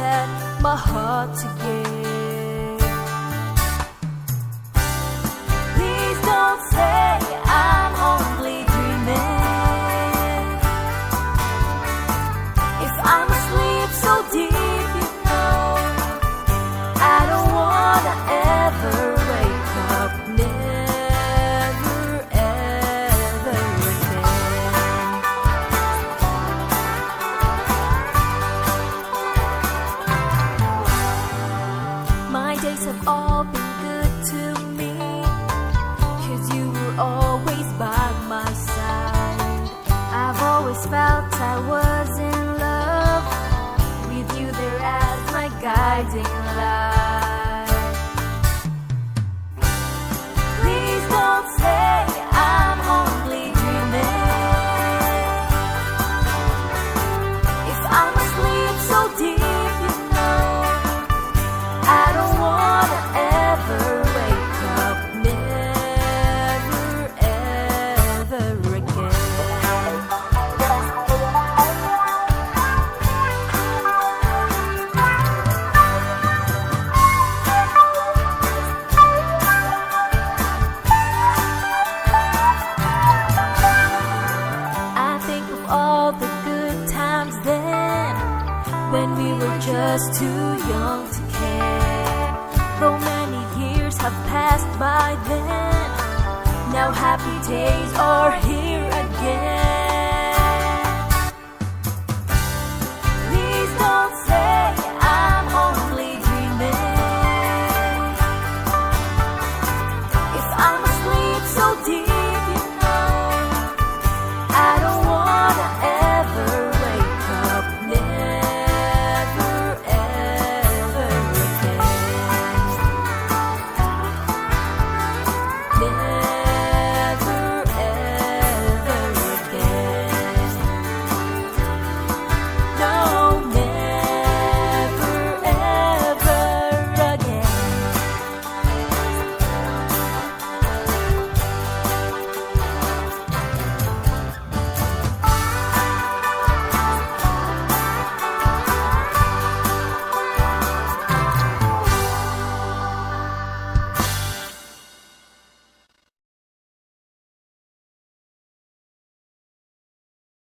set my heart to give. Please don't say I'm only dreaming. If I'm asleep so deep, you know, I don't wanna ever wake up, never ever again. My days have all been good to me, 'cause you were always by my side. I've always felt I was in love with you there as my guiding light. Please don't say I'm only dreaming. If I'm asleep so deep, you know, I don't wanna ever wake up, never ever again. I think of all the good times then, when we were just too young to care. Though many years have passed by then, now happy days are here again.